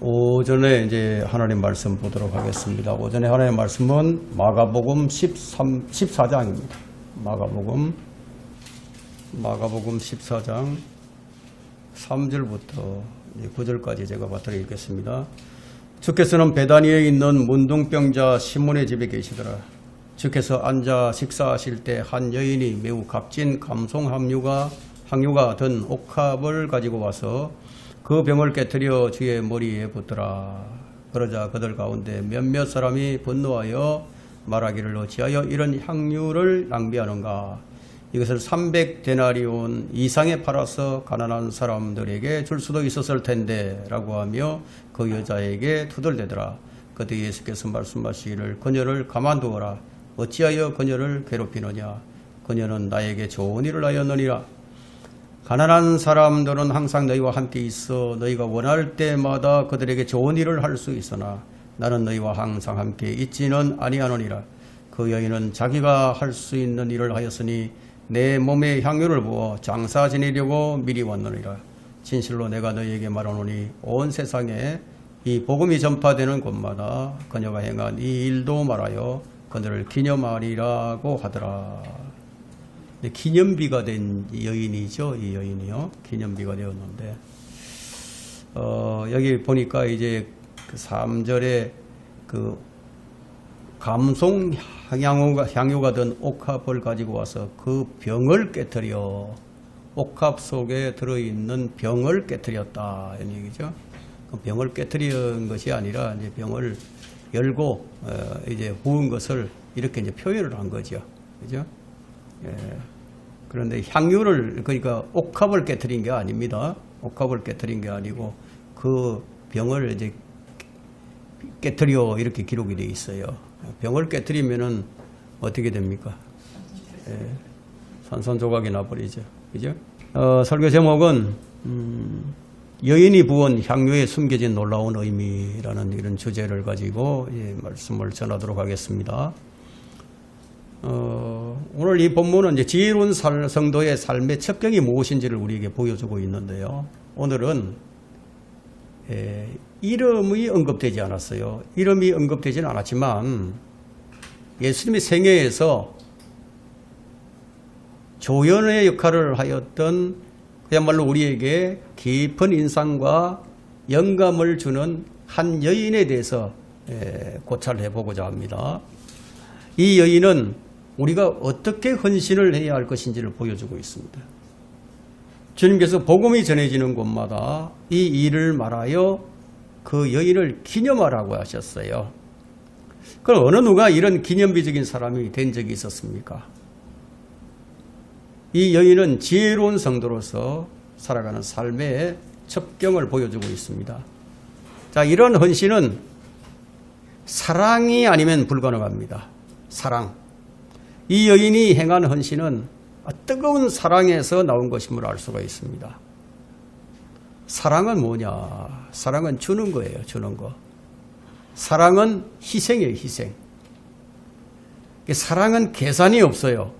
오전에 이제 하나님 말씀 보도록 하겠습니다. 오전에 하나님 말씀은 마가복음 14장입니다. 마가복음 14장 3절부터 9절까지 제가 받들어 읽겠습니다. 주께서는 베다니에 있는 문둥병자 시몬의 집에 계시더라. 주께서 앉아 식사하실 때 한 여인이 매우 값진 감송 항유가 든 옥합을 가지고 와서 그 병을 깨뜨려 주의 머리에 붓더라. 그러자 그들 가운데 몇몇 사람이 분노하여 말하기를 어찌하여 이런 향유를 낭비하는가. 이것을 300데나리온 이상에 팔아서 가난한 사람들에게 줄 수도 있었을 텐데 라고 하며 그 여자에게 투덜대더라. 그때 예수께서 말씀하시기를 그녀를 가만두어라. 어찌하여 그녀를 괴롭히느냐. 그녀는 나에게 좋은 일을 하였느니라. 가난한 사람들은 항상 너희와 함께 있어 너희가 원할 때마다 그들에게 좋은 일을 할 수 있으나 나는 너희와 항상 함께 있지는 아니하노니라. 그 여인은 자기가 할 수 있는 일을 하였으니 내 몸에 향유를 부어 장사 지내려고 미리 왔느니라. 진실로 내가 너희에게 말하노니 온 세상에 이 복음이 전파되는 곳마다 그녀가 행한 이 일도 말하여 그들을 기념하리라고 하더라. 기념비가 된 여인이죠. 이 여인이요. 기념비가 되었는데, 여기 보니까 이제 그 3절에 그 감송 향유가 든 옥합을 가지고 와서 그 병을 깨뜨려, 옥합 속에 들어있는 병을 깨뜨렸다. 이런 얘기죠. 그 병을 깨뜨린 것이 아니라 이제 병을 열고, 이제 부은 것을 이렇게 이제 표현을 한 거죠. 그죠? 예. 그런데 향유를, 그러니까 옥합을 깨뜨린 게 아닙니다. 옥합을 깨뜨린 게 아니고 그 병을 이제 깨뜨려 이렇게 기록이 되어 있어요. 병을 깨뜨리면은 어떻게 됩니까? 예. 산산조각이 나버리죠. 그죠? 설교 제목은 여인이 부은 향유에 숨겨진 놀라운 의미라는 이런 주제를 가지고 말씀을 전하도록 하겠습니다. 오늘 이 본문은 이제 지혜로운 성도의 삶의 첩경이 무엇인지를 우리에게 보여주고 있는데요. 오늘은 이름이 언급되지 않았어요. 이름이 언급되지는 않았지만 예수님의 생애에서 조연의 역할을 하였던 그야말로 우리에게 깊은 인상과 영감을 주는 한 여인에 대해서 고찰을 해보고자 합니다. 이 여인은 우리가 어떻게 헌신을 해야 할 것인지를 보여주고 있습니다. 주님께서 복음이 전해지는 곳마다 이 일을 말하여 그 여인을 기념하라고 하셨어요. 그럼 어느 누가 이런 기념비적인 사람이 된 적이 있었습니까? 이 여인은 지혜로운 성도로서 살아가는 삶의 첩경을 보여주고 있습니다. 자, 이런 헌신은 사랑이 아니면 불가능합니다. 사랑. 이 여인이 행한 헌신은 뜨거운 사랑에서 나온 것임을 알 수가 있습니다. 사랑은 뭐냐? 사랑은 주는 거예요. 주는 거. 사랑은 희생이에요. 희생. 사랑은 계산이 없어요.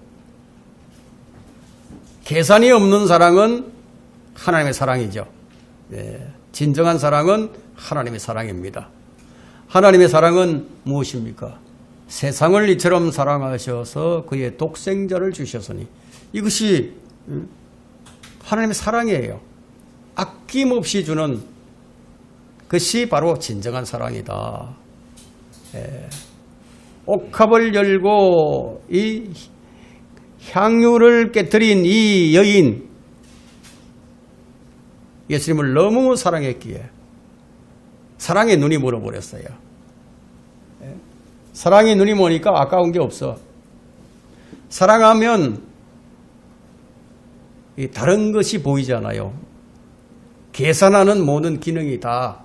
계산이 없는 사랑은 하나님의 사랑이죠. 진정한 사랑은 하나님의 사랑입니다. 하나님의 사랑은 무엇입니까? 세상을 이처럼 사랑하셔서 그의 독생자를 주셨으니 이것이 하나님의 사랑이에요. 아낌없이 주는 것이 바로 진정한 사랑이다. 옥합을 열고 이 향유를 깨뜨린 이 여인, 예수님을 너무 사랑했기에 사랑의 눈이 멀어버렸어요. 사랑의 눈이 머니까 아까운 게 없어. 사랑하면 다른 것이 보이잖아요. 계산하는 모든 기능이 다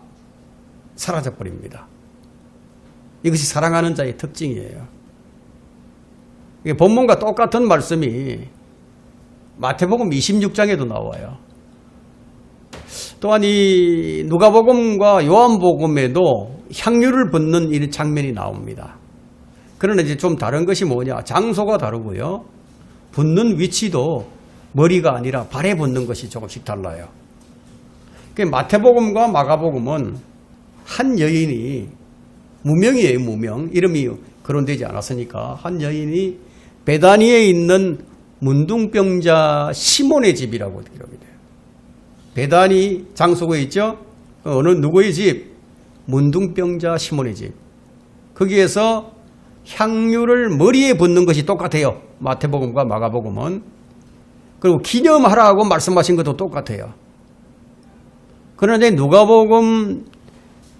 사라져버립니다. 이것이 사랑하는 자의 특징이에요. 본문과 똑같은 말씀이 마태복음 26장에도 나와요. 또한 이 누가복음과 요한복음에도 향유를 붓는 이 장면이 나옵니다. 그러나 이제 좀 다른 것이 뭐냐? 장소가 다르고요. 붓는 위치도 머리가 아니라 발에 붓는 것이 조금씩 달라요. 마태복음과 마가복음은 한 여인이, 무명이에요, 무명. 이름이 거론되지 않았으니까. 한 여인이 베다니에 있는 문둥병자 시몬의 집이라고 기록이 돼요. 베다니 장소가 있죠? 어느 누구의 집? 문둥병자 시몬의 집. 거기에서 향유를 머리에 붓는 것이 똑같아요. 마태복음과 마가복음은. 그리고 기념하라고 말씀하신 것도 똑같아요. 그런데 누가복음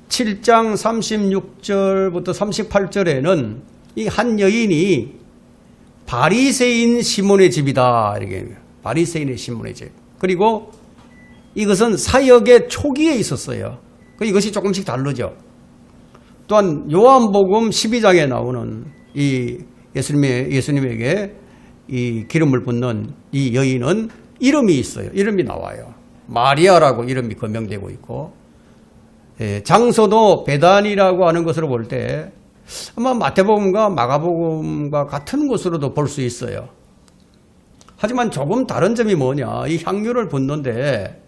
7장 36절부터 38절에는 이 한 여인이 바리새인 시몬의 집이다. 이렇게 바리새인의 시몬의 집. 그리고 이것은 사역의 초기에 있었어요. 이것이 조금씩 다르죠. 또한 요한복음 12장에 나오는 이 예수님에게 이 기름을 붓는 이 여인은 이름이 있어요. 이름이 나와요. 마리아라고 이름이 거명되고 있고, 장소도 베단이라고 하는 것으로 볼 때 아마 마태복음과 마가복음과 같은 곳으로도 볼 수 있어요. 하지만 조금 다른 점이 뭐냐? 이 향유를 붓는데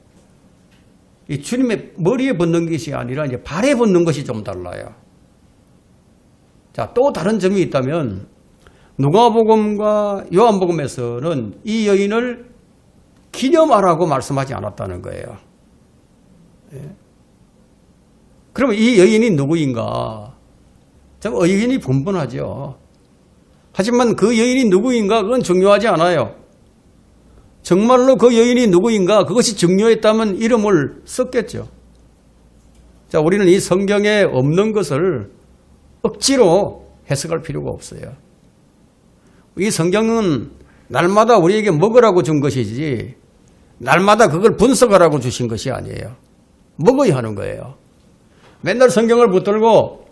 이 주님의 머리에 붓는 것이 아니라 이제 발에 붓는 것이 좀 달라요. 자, 또 다른 점이 있다면 누가복음과 요한복음에서는 이 여인을 기념하라고 말씀하지 않았다는 거예요. 그러면 이 여인이 누구인가? 참 의견이 분분하죠. 하지만 그 여인이 누구인가? 그건 중요하지 않아요. 정말로 그 여인이 누구인가? 그것이 중요했다면 이름을 썼겠죠. 자, 우리는 이 성경에 없는 것을 억지로 해석할 필요가 없어요. 이 성경은 날마다 우리에게 먹으라고 준 것이지 날마다 그걸 분석하라고 주신 것이 아니에요. 먹어야 하는 거예요. 맨날 성경을 붙들고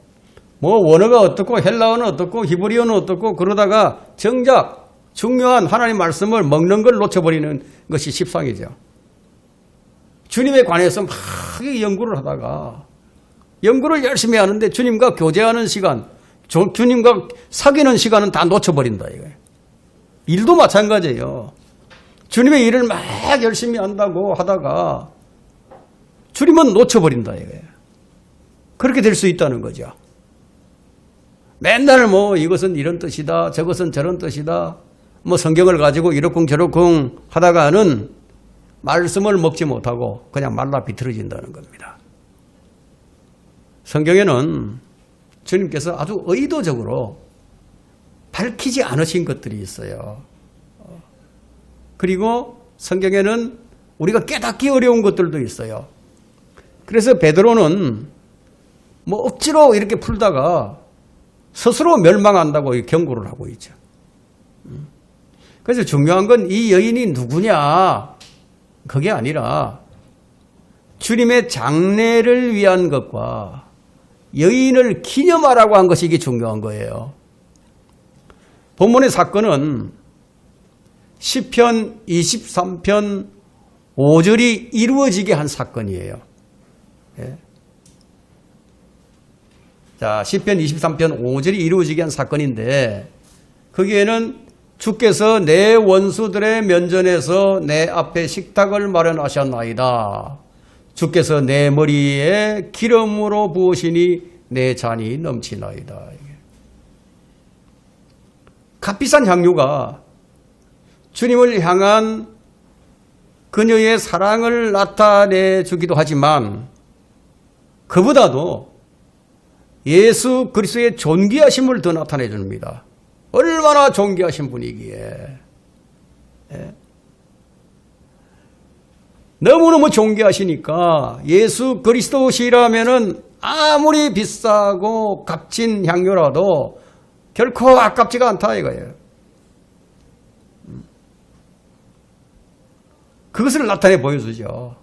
뭐 원어가 어떻고 헬라어는 어떻고 히브리어는 어떻고 그러다가 정작 중요한 하나님 말씀을 먹는 걸 놓쳐버리는 것이 십상이죠. 주님에 관해서 막 연구를 하다가 연구를 열심히 하는데 주님과 교제하는 시간, 주님과 사귀는 시간은 다 놓쳐버린다 이거예요. 일도 마찬가지예요. 주님의 일을 막 열심히 한다고 하다가 주님은 놓쳐버린다 이거예요. 그렇게 될 수 있다는 거죠. 맨날 뭐 이것은 이런 뜻이다, 저것은 저런 뜻이다, 뭐 성경을 가지고 이러쿵저러쿵 하다가는 말씀을 먹지 못하고 그냥 말라 비틀어진다는 겁니다. 성경에는 주님께서 아주 의도적으로 밝히지 않으신 것들이 있어요. 그리고 성경에는 우리가 깨닫기 어려운 것들도 있어요. 그래서 베드로는 뭐 억지로 이렇게 풀다가 스스로 멸망한다고 경고를 하고 있죠. 그래서 중요한 건 이 여인이 누구냐 그게 아니라 주님의 장례를 위한 것과 여인을 기념하라고 한 것이 이게 중요한 거예요. 본문의 사건은 시편 23편 5절이 이루어지게 한 사건이에요. 예. 자, 시편 23편 5절이 이루어지게 한 사건인데 거기에는 주께서 내 원수들의 면전에서 내 앞에 식탁을 마련하셨나이다. 주께서 내 머리에 기름으로 부으시니 내 잔이 넘치나이다. 값비싼 향유가 주님을 향한 그녀의 사랑을 나타내 주기도 하지만 그보다도 예수 그리스도의 존귀하심을 더 나타내 줍니다. 얼마나 존귀하신 분이기에. 너무너무 존귀하시니까 예수 그리스도시라면은 아무리 비싸고 값진 향유라도 결코 아깝지가 않다 이거예요. 그것을 나타내 보여주죠.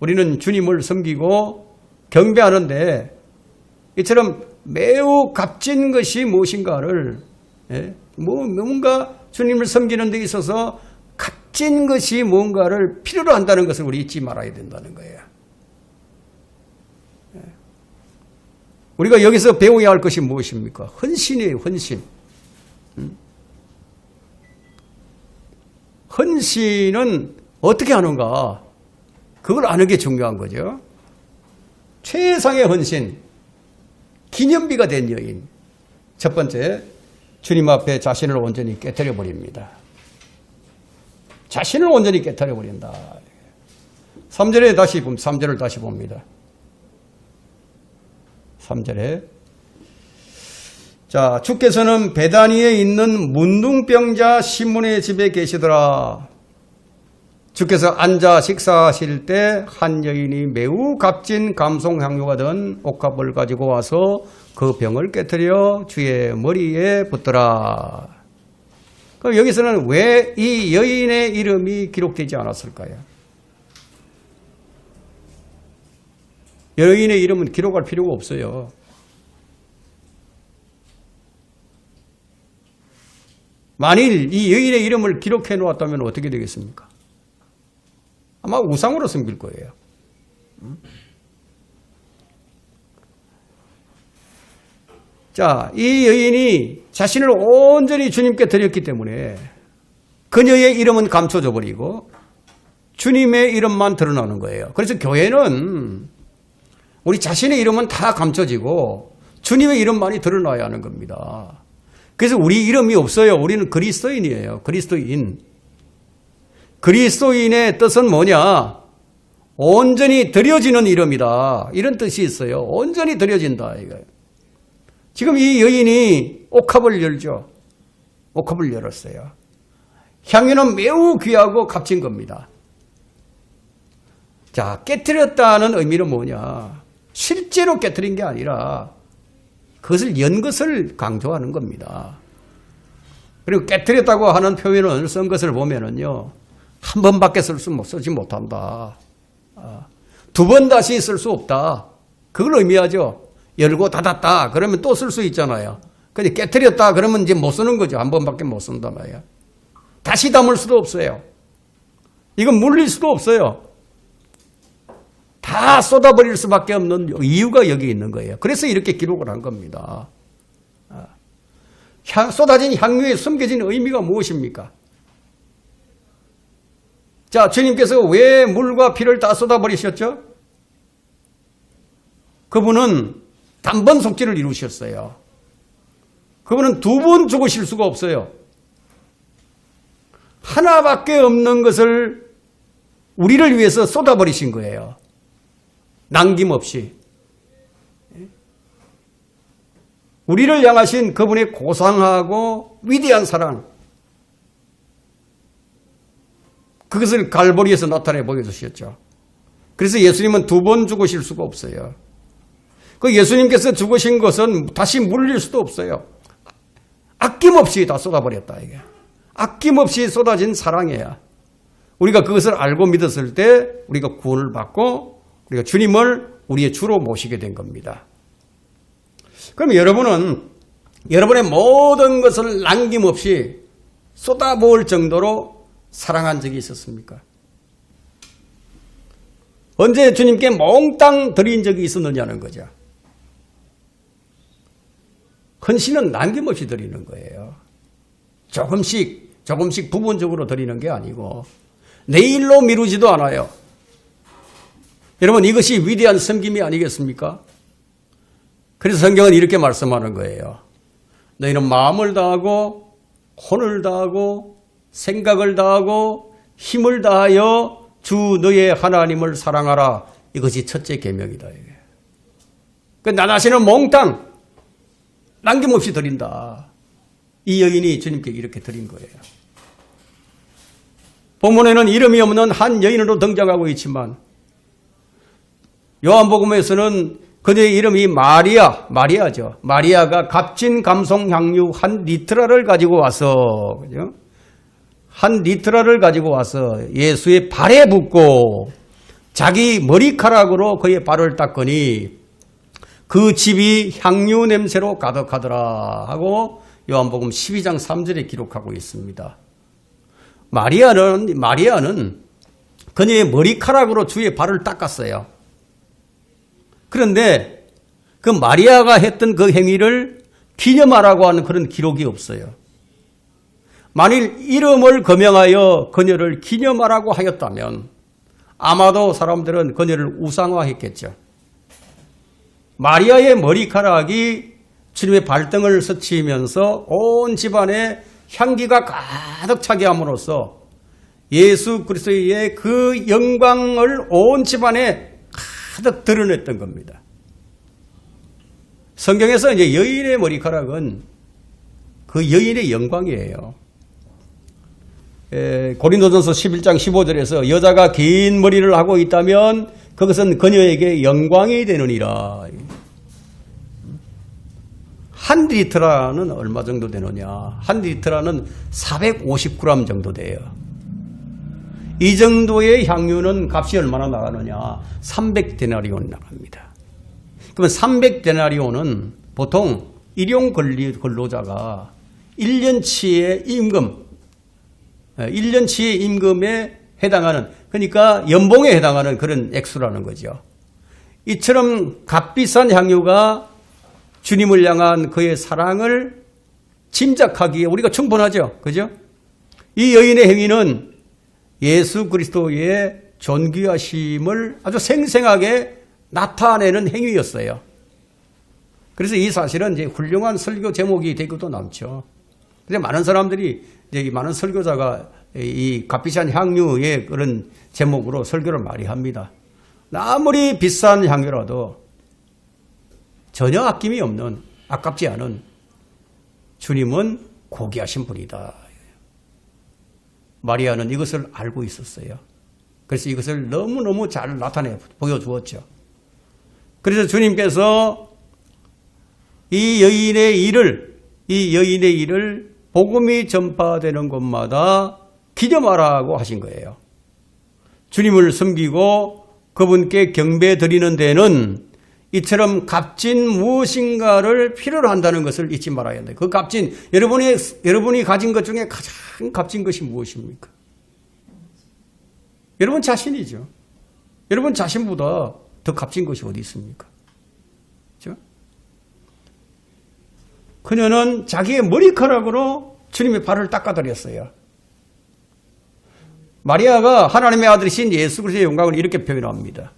우리는 주님을 섬기고 경배하는데 이처럼 매우 값진 것이 무엇인가를 뭔가 주님을 섬기는 데 있어서 값진 것이 뭔가를 필요로 한다는 것을 우리 잊지 말아야 된다는 거예요. 우리가 여기서 배워야 할 것이 무엇입니까? 헌신이에요. 헌신. 헌신은 어떻게 하는가? 그걸 아는 게 중요한 거죠. 최상의 헌신, 기념비가 된 여인. 첫 번째, 주님 앞에 자신을 온전히 깨뜨려 버립니다. 자신을 온전히 깨뜨려 버린다. 3절을 다시 봅니다. 3절에 자, 주께서는 베다니에 있는 문둥병자 시몬의 집에 계시더라. 주께서 앉아 식사하실 때 한 여인이 매우 값진 감송향료가 든 옥합을 가지고 와서 그 병을 깨뜨려 주의 머리에 붓더라. 그럼 여기서는 왜 이 여인의 이름이 기록되지 않았을까요? 여인의 이름은 기록할 필요가 없어요. 만일 이 여인의 이름을 기록해 놓았다면 어떻게 되겠습니까? 아마 우상으로 섬길 거예요. 자, 이 여인이 자신을 온전히 주님께 드렸기 때문에 그녀의 이름은 감춰져 버리고 주님의 이름만 드러나는 거예요. 그래서 교회는 우리 자신의 이름은 다 감춰지고 주님의 이름만이 드러나야 하는 겁니다. 그래서 우리 이름이 없어요. 우리는 그리스도인이에요. 그리스도인. 그리스도인의 뜻은 뭐냐? 온전히 드려지는 이름이다. 이런 뜻이 있어요. 온전히 드려진다. 이거예요. 지금 이 여인이 옥합을 열죠. 옥합을 열었어요. 향유는 매우 귀하고 값진 겁니다. 자, 깨뜨렸다는 의미는 뭐냐? 실제로 깨뜨린 게 아니라 그것을 연 것을 강조하는 겁니다. 그리고 깨뜨렸다고 하는 표현을 쓴 것을 보면은요, 한 번밖에 쓰지 못한다. 두 번 다시 쓸 수 없다. 그걸 의미하죠. 열고 닫았다. 그러면 또 쓸 수 있잖아요. 근데 깨뜨렸다. 그러면 이제 못 쓰는 거죠. 한 번밖에 못 쓴단 말이야. 다시 담을 수도 없어요. 이건 물릴 수도 없어요. 다 쏟아버릴 수밖에 없는 이유가 여기 있는 거예요. 그래서 이렇게 기록을 한 겁니다. 쏟아진 향유에 숨겨진 의미가 무엇입니까? 자, 주님께서 왜 물과 피를 다 쏟아버리셨죠? 그분은 단번 속죄를 이루셨어요. 그분은 두 번 죽으실 수가 없어요. 하나밖에 없는 것을 우리를 위해서 쏟아버리신 거예요. 남김없이. 우리를 향하신 그분의 고상하고 위대한 사랑, 그것을 갈보리에서 나타내 보여주셨죠. 그래서 예수님은 두 번 죽으실 수가 없어요. 그 예수님께서 죽으신 것은 다시 물릴 수도 없어요. 아낌없이 다 쏟아버렸다, 이게. 아낌없이 쏟아진 사랑이야. 우리가 그것을 알고 믿었을 때 우리가 구원을 받고 우리가 주님을 우리의 주로 모시게 된 겁니다. 그럼 여러분은 여러분의 모든 것을 남김없이 쏟아부을 정도로 사랑한 적이 있었습니까? 언제 주님께 몽땅 드린 적이 있었느냐는 거죠. 헌신은 남김없이 드리는 거예요. 조금씩 부분적으로 드리는 게 아니고 내일로 미루지도 않아요. 여러분, 이것이 위대한 섬김이 아니겠습니까? 그래서 성경은 이렇게 말씀하는 거예요. 너희는 마음을 다하고 혼을 다하고 생각을 다하고 힘을 다하여 주 너의 하나님을 사랑하라. 이것이 첫째 계명이다. 나 자신은 몽땅 남김없이 드린다. 이 여인이 주님께 이렇게 드린 거예요. 본문에는 이름이 없는 한 여인으로 등장하고 있지만 요한복음에서는 그녀의 이름이 마리아죠. 마리아가 값진 감송향유 한 리트라를 가지고 와서, 그죠? 한 리트라를 가지고 와서 예수의 발에 붓고 자기 머리카락으로 그의 발을 닦으니 그 집이 향유 냄새로 가득하더라 하고 요한복음 12장 3절에 기록하고 있습니다. 마리아는 그녀의 머리카락으로 주의 발을 닦았어요. 그런데 그 마리아가 했던 그 행위를 기념하라고 하는 그런 기록이 없어요. 만일 이름을 거명하여 그녀를 기념하라고 하였다면 아마도 사람들은 그녀를 우상화했겠죠. 마리아의 머리카락이 주님의 발등을 스치면서 온 집안에 향기가 가득 차게 함으로써 예수 그리스도의 그 영광을 온 집안에 가득 드러냈던 겁니다. 성경에서 이제 여인의 머리카락은 그 여인의 영광이에요. 고린도전서 11장 15절에서 여자가 긴 머리를 하고 있다면 그것은 그녀에게 영광이 되느니라. 한 리터라는 얼마 정도 되느냐? 한 리터라는 450g 정도 돼요. 이 정도의 향유는 값이 얼마나 나가느냐? 300데나리온 나갑니다. 그러면 300데나리온은 보통 일용 근로자가 1년치의 임금, 1년치의 임금에 해당하는, 그러니까 연봉에 해당하는 그런 액수라는 거죠. 이처럼 값비싼 향유가 주님을 향한 그의 사랑을 짐작하기에 우리가 충분하죠. 그죠? 이 여인의 행위는 예수 그리스도의 존귀하심을 아주 생생하게 나타내는 행위였어요. 그래서 이 사실은 이제 훌륭한 설교 제목이 되기도 남죠. 근데 많은 사람들이 이제 많은 설교자가 이 값비싼 향유의 그런 제목으로 설교를 많이 합니다. 아무리 비싼 향유라도 전혀 아낌이 없는, 아깝지 않은 주님은 고귀하신 분이다. 마리아는 이것을 알고 있었어요. 그래서 이것을 너무너무 잘 나타내 보여주었죠. 그래서 주님께서 이 여인의 일을 복음이 전파되는 곳마다 기념하라고 하신 거예요. 주님을 섬기고 그분께 경배 드리는 데는 이처럼 값진 무엇인가를 필요로 한다는 것을 잊지 말아야 한다. 그 값진, 여러분이 가진 것 중에 가장 값진 것이 무엇입니까? 여러분 자신이죠. 여러분 자신보다 더 값진 것이 어디 있습니까? 그렇죠? 그녀는 자기의 머리카락으로 주님의 발을 닦아드렸어요. 마리아가 하나님의 아들이신 예수 그리스도의 영광을 이렇게 표현합니다.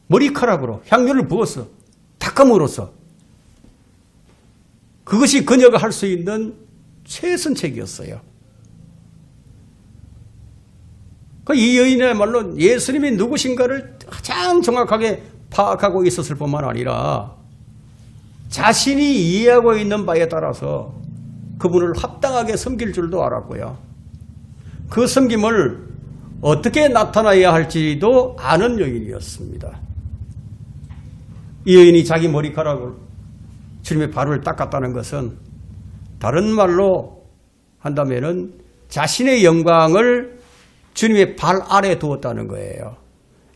머리카락으로 향유를 부어서 닦음으로써 그것이 그녀가 할 수 있는 최선책이었어요. 이 여인이야말로 예수님이 누구신가를 가장 정확하게 파악하고 있었을 뿐만 아니라 자신이 이해하고 있는 바에 따라서 그분을 합당하게 섬길 줄도 알았고요. 그 섬김을 어떻게 나타나야 할지도 아는 여인이었습니다. 이 여인이 자기 머리카락을 주님의 발을 닦았다는 것은 다른 말로 한다면은 자신의 영광을 주님의 발 아래 두었다는 거예요.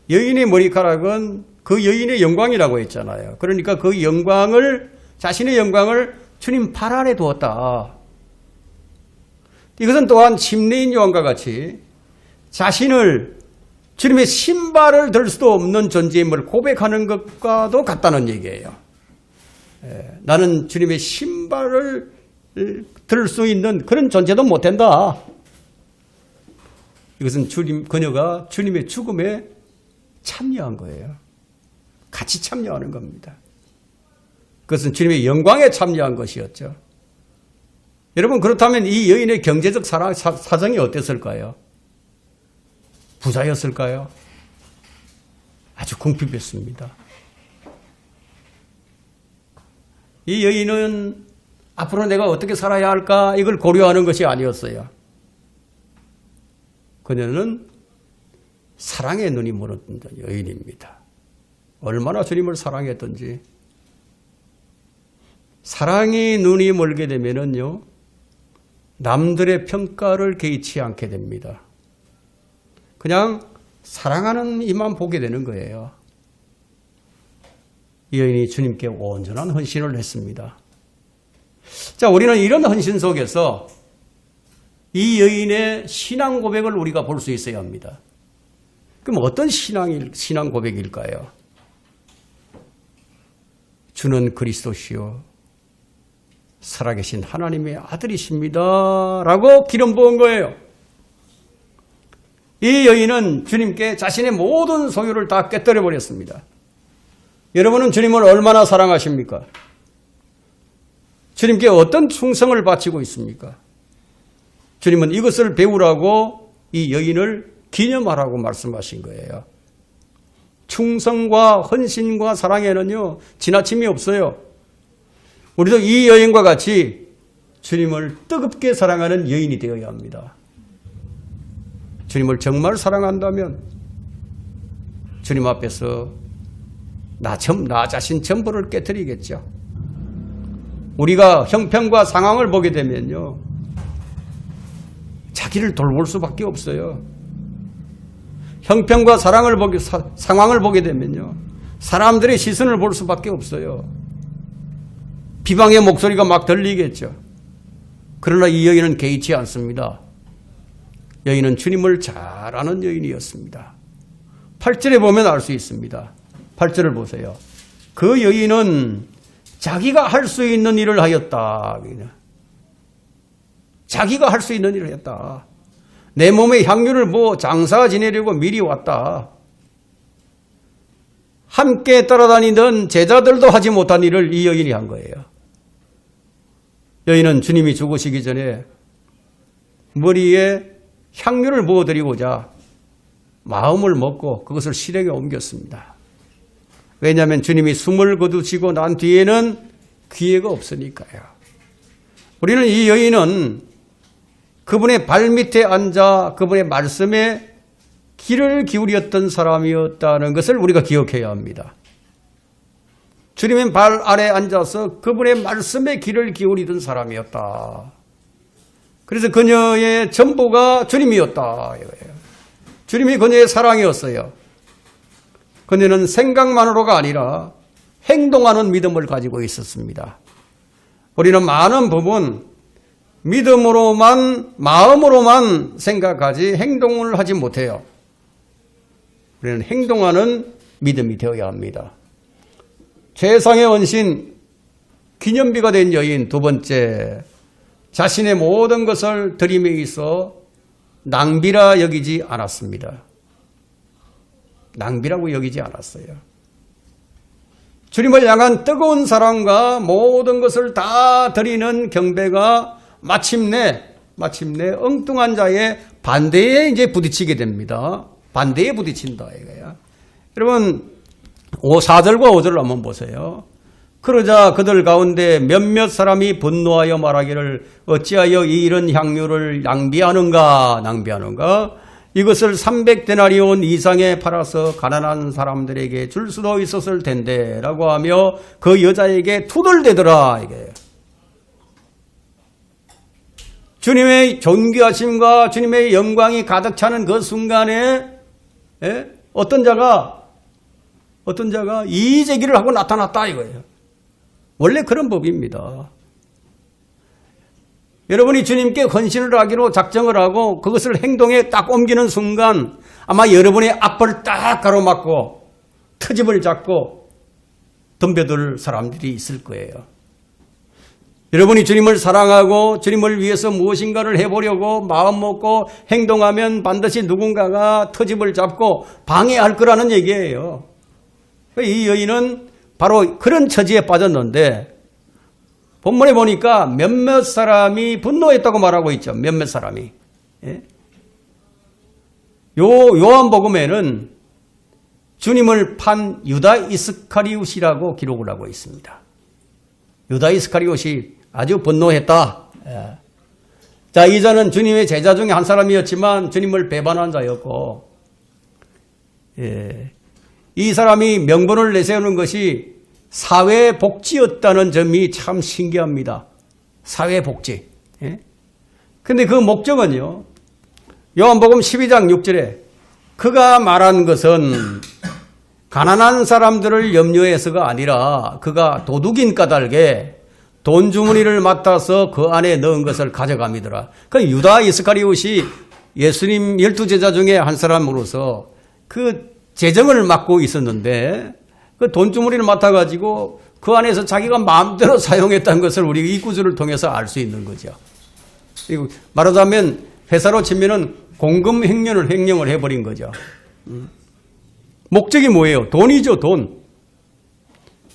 여인의 머리카락은 그 여인의 영광이라고 했잖아요. 그러니까 그 영광을, 자신의 영광을 주님 발 아래 두었다. 이것은 또한 침례인 요한과 같이 자신을 주님의 신발을 들 수도 없는 존재임을 고백하는 것과도 같다는 얘기예요. 나는 주님의 신발을 들 수 있는 그런 존재도 못 된다. 이것은 그녀가 주님의 죽음에 참여한 거예요. 같이 참여하는 겁니다. 그것은 주님의 영광에 참여한 것이었죠. 여러분, 그렇다면 이 여인의 경제적 사정이 어땠을까요? 부자였을까요? 아주 궁핍했습니다. 이 여인은 앞으로 내가 어떻게 살아야 할까 이걸 고려하는 것이 아니었어요. 그녀는 사랑의 눈이 멀었던 여인입니다. 얼마나 주님을 사랑했던지. 사랑이 눈이 멀게 되면은요, 남들의 평가를 개의치 않게 됩니다. 그냥 사랑하는 이만 보게 되는 거예요. 이 여인이 주님께 온전한 헌신을 했습니다. 자, 우리는 이런 헌신 속에서 이 여인의 신앙 고백을 우리가 볼 수 있어야 합니다. 그럼 어떤 신앙 고백일까요? 주는 그리스도시요 살아계신 하나님의 아들이십니다 라고 기름 부은 거예요. 이 여인은 주님께 자신의 모든 소유를 다 깨뜨려 버렸습니다. 여러분은 주님을 얼마나 사랑하십니까? 주님께 어떤 충성을 바치고 있습니까? 주님은 이것을 배우라고 이 여인을 기념하라고 말씀하신 거예요. 충성과 헌신과 사랑에는요, 지나침이 없어요. 우리도 이 여인과 같이 주님을 뜨겁게 사랑하는 여인이 되어야 합니다. 주님을 정말 사랑한다면 주님 앞에서 나 자신 전부를 깨뜨리겠죠. 우리가 형편과 상황을 보게 되면요, 자기를 돌볼 수밖에 없어요. 형편과 상황을 보게 되면요, 사람들의 시선을 볼 수밖에 없어요. 비방의 목소리가 막 들리겠죠. 그러나 이 여인은 개의치 않습니다. 여인은 주님을 잘 아는 여인이었습니다. 8절에 보면 알 수 있습니다. 8절을 보세요. 그 여인은 자기가 할 수 있는 일을 하였다. 자기가 할 수 있는 일을 했다. 내 몸에 향유를 장사 지내려고 미리 왔다. 함께 따라다니던 제자들도 하지 못한 일을 이 여인이 한 거예요. 여인은 주님이 죽으시기 전에 머리에 향유를 부어드리고자 마음을 먹고 그것을 실행에 옮겼습니다. 왜냐하면 주님이 숨을 거두시고 난 뒤에는 기회가 없으니까요. 우리는 이 여인은 그분의 발밑에 앉아 그분의 말씀에 귀를 기울였던 사람이었다는 것을 우리가 기억해야 합니다. 주님의 발 아래 앉아서 그분의 말씀에 귀를 기울이던 사람이었다. 그래서 그녀의 전부가 주님이었다. 주님이 그녀의 사랑이었어요. 그녀는 생각만으로가 아니라 행동하는 믿음을 가지고 있었습니다. 우리는 많은 부분 믿음으로만, 마음으로만 생각하지 행동을 하지 못해요. 우리는 행동하는 믿음이 되어야 합니다. 최상의 헌신, 기념비가 된 여인. 두 번째, 자신의 모든 것을 드림에 있어 낭비라 여기지 않았습니다. 낭비라고 여기지 않았어요. 주님을 향한 뜨거운 사랑과 모든 것을 다 드리는 경배가 마침내 엉뚱한 자의 반대에 이제 부딪히게 됩니다. 반대에 부딪힌다 이거야. 여러분 4절과 5절을 한번 보세요. 그러자 그들 가운데 몇몇 사람이 분노하여 말하기를 어찌하여 이 이런 향유를 낭비하는가. 이것을 300데나리온 이상에 팔아서 가난한 사람들에게 줄 수도 있었을 텐데 라고 하며 그 여자에게 투덜대더라. 이게 주님의 존귀하심과 주님의 영광이 가득 차는 그 순간에 어떤 자가 이의제기를 하고 나타났다 이거예요. 원래 그런 법입니다. 여러분이 주님께 헌신을 하기로 작정을 하고 그것을 행동에 딱 옮기는 순간 아마 여러분의 앞을 딱 가로막고 트집을 잡고 덤벼들 사람들이 있을 거예요. 여러분이 주님을 사랑하고 주님을 위해서 무엇인가를 해보려고 마음 먹고 행동하면 반드시 누군가가 트집을 잡고 방해할 거라는 얘기예요. 이 여인은 바로 그런 처지에 빠졌는데 본문에 보니까 몇몇 사람이 분노했다고 말하고 있죠. 몇몇 사람이. 요한복음에는 주님을 판 유다 이스카리옷이라고 기록을 하고 있습니다. 유다 이스카리옷이 아주 분노했다. 자, 이 자는 주님의 제자 중에 한 사람이었지만 주님을 배반한 자였고, 이 사람이 명분을 내세우는 것이 사회복지였다는 점이 참 신기합니다. 사회복지. 근데 그 목적은요, 요한복음 12장 6절에 그가 말한 것은 가난한 사람들을 염려해서가 아니라 그가 도둑인 까닭에 돈 주머니를 맡아서 그 안에 넣은 것을 가져감이더라. 그 유다 이스카리옷이 예수님 12제자 중에 한 사람으로서 그 재정을 맡고 있었는데 그 돈 주머니를 맡아가지고 그 안에서 자기가 마음대로 사용했다는 것을 우리 이 구절을 통해서 알 수 있는 거죠. 그리고 말하자면 회사로 치면은 공금 횡령을 해버린 거죠. 목적이 뭐예요? 돈이죠, 돈.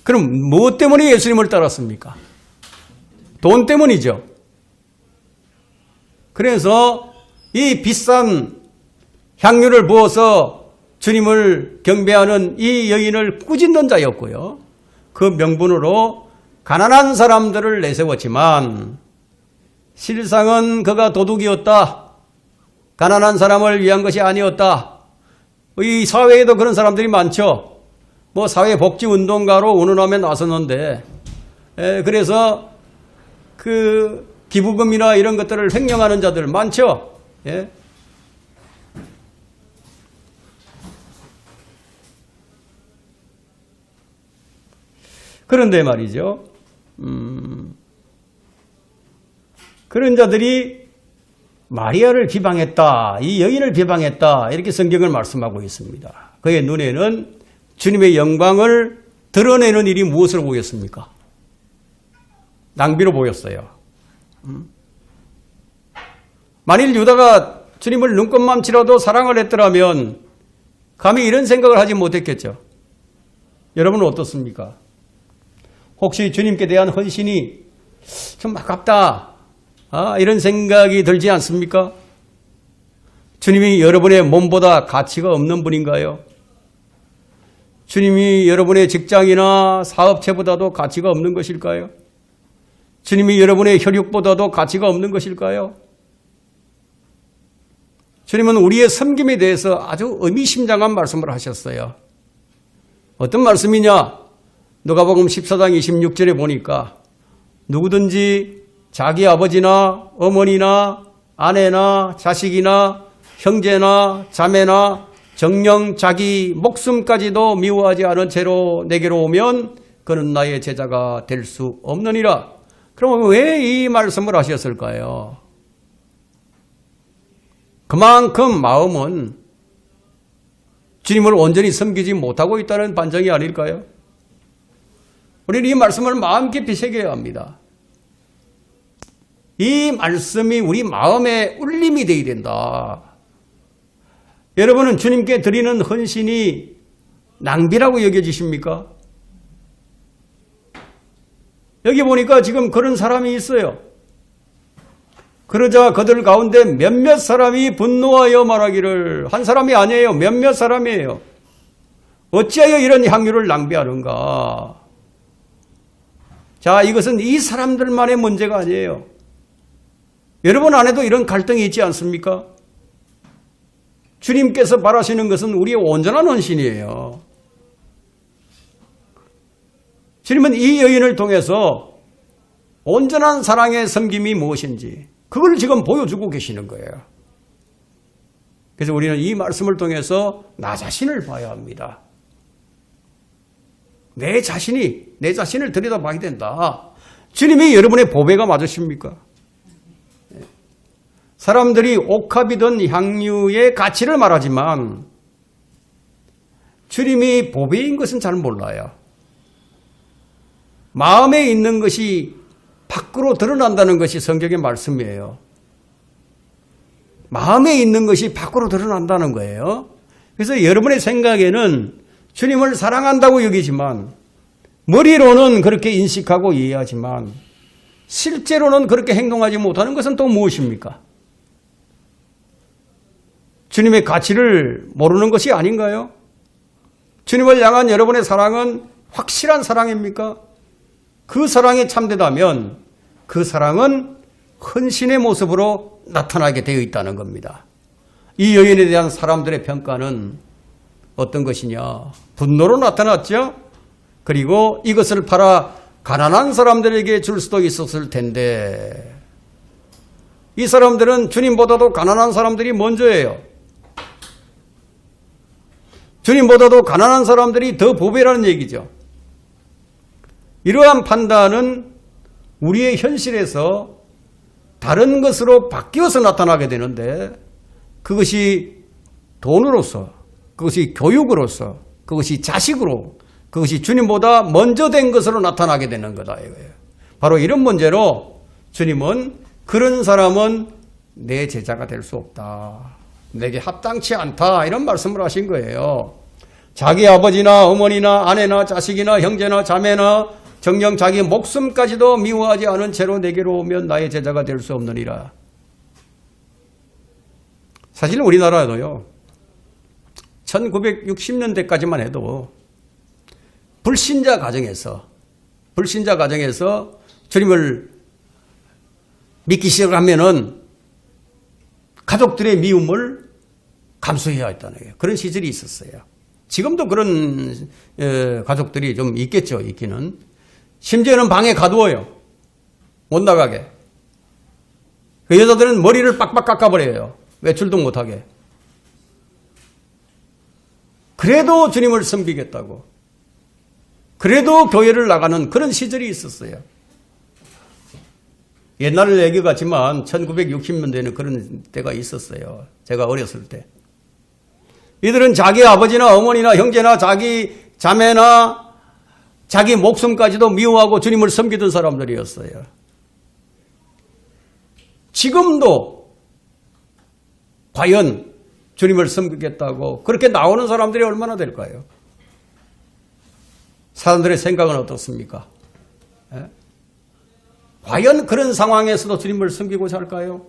그럼 무엇 때문에 예수님을 따랐습니까? 돈 때문이죠. 그래서 이 비싼 향유를 부어서 주님을 경배하는 이 여인을 꾸짖는 자였고요. 그 명분으로 가난한 사람들을 내세웠지만 실상은 그가 도둑이었다. 가난한 사람을 위한 것이 아니었다. 이 사회에도 그런 사람들이 많죠. 뭐 사회복지운동가로 운운하며 나섰는데 그래서 그 기부금이나 이런 것들을 횡령하는 자들 많죠. 예? 그런데 말이죠. 그런 자들이 마리아를 비방했다. 이 여인을 비방했다. 이렇게 성경을 말씀하고 있습니다. 그의 눈에는 주님의 영광을 드러내는 일이 무엇으로 보였습니까? 낭비로 보였어요. 만일 유다가 주님을 눈꽃만치라도 사랑을 했더라면 감히 이런 생각을 하지 못했겠죠. 여러분은 어떻습니까? 혹시 주님께 대한 헌신이 좀 아깝다. 이런 생각이 들지 않습니까? 주님이 여러분의 몸보다 가치가 없는 분인가요? 주님이 여러분의 직장이나 사업체보다도 가치가 없는 것일까요? 주님이 여러분의 혈육보다도 가치가 없는 것일까요? 주님은 우리의 섬김에 대해서 아주 의미심장한 말씀을 하셨어요. 어떤 말씀이냐? 누가복음 14장 26절에 보니까 누구든지 자기 아버지나 어머니나 아내나 자식이나 형제나 자매나 정녕 자기 목숨까지도 미워하지 않은 채로 내게로 오면 그는 나의 제자가 될 수 없느니라. 그럼 왜 이 말씀을 하셨을까요? 그만큼 마음은 주님을 온전히 섬기지 못하고 있다는 반증이 아닐까요? 우리는 이 말씀을 마음 깊이 새겨야 합니다. 이 말씀이 우리 마음에 울림이 되어야 된다. 여러분은 주님께 드리는 헌신이 낭비라고 여겨지십니까? 여기 보니까 지금 그런 사람이 있어요. 그러자 그들 가운데 몇몇 사람이 분노하여 말하기를, 한 사람이 아니에요. 몇몇 사람이에요. 어찌하여 이런 향유를 낭비하는가? 자, 이것은 이 사람들만의 문제가 아니에요. 여러분 안에도 이런 갈등이 있지 않습니까? 주님께서 바라시는 것은 우리의 온전한 헌신이에요. 주님은 이 여인을 통해서 온전한 사랑의 섬김이 무엇인지 그걸 지금 보여주고 계시는 거예요. 그래서 우리는 이 말씀을 통해서 나 자신을 봐야 합니다. 내 자신을 들여다봐야 된다. 주님이 여러분의 보배가 맞으십니까? 사람들이 옥합이든 향유의 가치를 말하지만 주님이 보배인 것은 잘 몰라요. 마음에 있는 것이 밖으로 드러난다는 것이 성경의 말씀이에요. 마음에 있는 것이 밖으로 드러난다는 거예요. 그래서 여러분의 생각에는 주님을 사랑한다고 여기지만 머리로는 그렇게 인식하고 이해하지만 실제로는 그렇게 행동하지 못하는 것은 또 무엇입니까? 주님의 가치를 모르는 것이 아닌가요? 주님을 향한 여러분의 사랑은 확실한 사랑입니까? 그 사랑이 참되다면 그 사랑은 헌신의 모습으로 나타나게 되어 있다는 겁니다. 이 여인에 대한 사람들의 평가는 어떤 것이냐? 분노로 나타났죠? 그리고 이것을 팔아 가난한 사람들에게 줄 수도 있었을 텐데 이 사람들은 주님보다도 가난한 사람들이 먼저예요. 주님보다도 가난한 사람들이 더 보배라는 얘기죠. 이러한 판단은 우리의 현실에서 다른 것으로 바뀌어서 나타나게 되는데 그것이 돈으로서, 그것이 교육으로서, 그것이 자식으로, 그것이 주님보다 먼저 된 것으로 나타나게 되는 거다 이거예요. 바로 이런 문제로 주님은 그런 사람은 내 제자가 될 수 없다. 내게 합당치 않다. 이런 말씀을 하신 거예요. 자기 아버지나 어머니나 아내나 자식이나 형제나 자매나 정녕 자기 목숨까지도 미워하지 않은 채로 내게로 오면 나의 제자가 될 수 없느니라. 사실 우리나라에도요. 1960년대까지만 해도 불신자 가정에서 주님을 믿기 시작하면은 가족들의 미움을 감수해야 했다는 거예요. 그런 시절이 있었어요. 지금도 그런 가족들이 좀 있겠죠. 있기는. 심지어는 방에 가두어요. 못 나가게. 그 여자들은 머리를 빡빡 깎아버려요. 외출도 못하게. 그래도 주님을 섬기겠다고. 그래도 교회를 나가는 그런 시절이 있었어요. 옛날 얘기 같지만 1960년대에는 그런 때가 있었어요. 제가 어렸을 때. 이들은 자기 아버지나 어머니나 형제나 자기 자매나 자기 목숨까지도 미워하고 주님을 섬기던 사람들이었어요. 지금도 과연 주님을 섬기겠다고 그렇게 나오는 사람들이 얼마나 될까요? 사람들의 생각은 어떻습니까? 예? 과연 그런 상황에서도 주님을 섬기고자 할까요?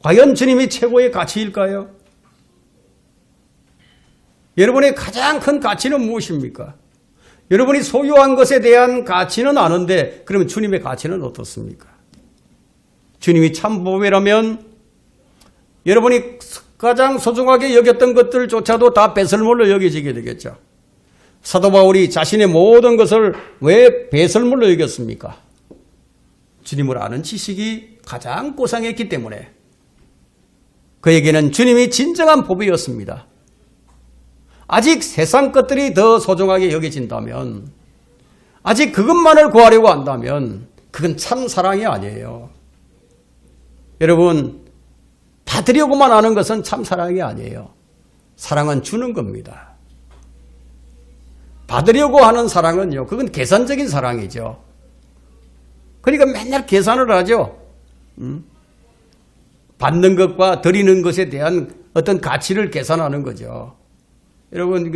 과연 주님이 최고의 가치일까요? 여러분의 가장 큰 가치는 무엇입니까? 여러분이 소유한 것에 대한 가치는 아는데 그러면 주님의 가치는 어떻습니까? 주님이 참 보배라면 여러분이 가장 소중하게 여겼던 것들조차도 다 배설물로 여겨지게 되겠죠. 사도 바울이 자신의 모든 것을 왜 배설물로 여겼습니까? 주님을 아는 지식이 가장 고상했기 때문에 그에게는 주님이 진정한 보배였습니다. 아직 세상 것들이 더 소중하게 여겨진다면, 아직 그것만을 구하려고 한다면 그건 참 사랑이 아니에요. 여러분, 받으려고만 하는 것은 참 사랑이 아니에요. 사랑은 주는 겁니다. 받으려고 하는 사랑은요, 그건 계산적인 사랑이죠. 그러니까 맨날 계산을 하죠. 받는 것과 드리는 것에 대한 어떤 가치를 계산하는 거죠. 여러분,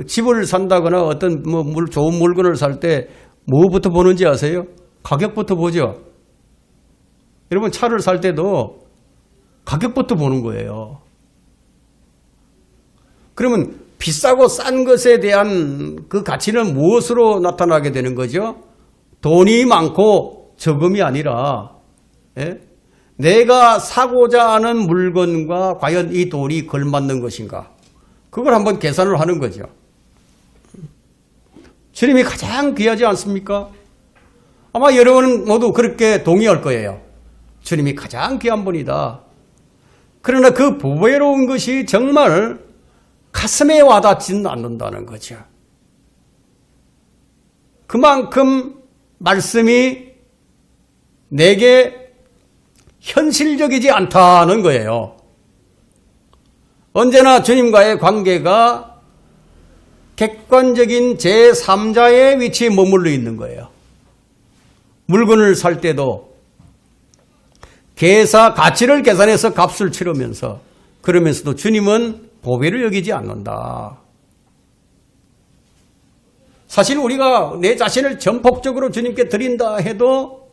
집을 산다거나 어떤 좋은 물건을 살 때 뭐부터 보는지 아세요? 가격부터 보죠. 여러분, 차를 살 때도 가격부터 보는 거예요. 그러면 비싸고 싼 것에 대한 그 가치는 무엇으로 나타나게 되는 거죠? 돈이 많고 적음이 아니라, 예? 내가 사고자 하는 물건과 과연 이 돈이 걸맞는 것인가? 그걸 한번 계산을 하는 거죠. 주님이 가장 귀하지 않습니까? 아마 여러분은 모두 그렇게 동의할 거예요. 주님이 가장 귀한 분이다. 그러나 그 보배로운 것이 정말 가슴에 와닿지는 않는다는 거죠. 그만큼 말씀이 내게 현실적이지 않다는 거예요. 언제나 주님과의 관계가 객관적인 제3자의 위치에 머물러 있는 거예요. 물건을 살 때도 가치를 계산해서 값을 치르면서, 그러면서도 주님은 보배를 여기지 않는다. 사실 우리가 내 자신을 전폭적으로 주님께 드린다 해도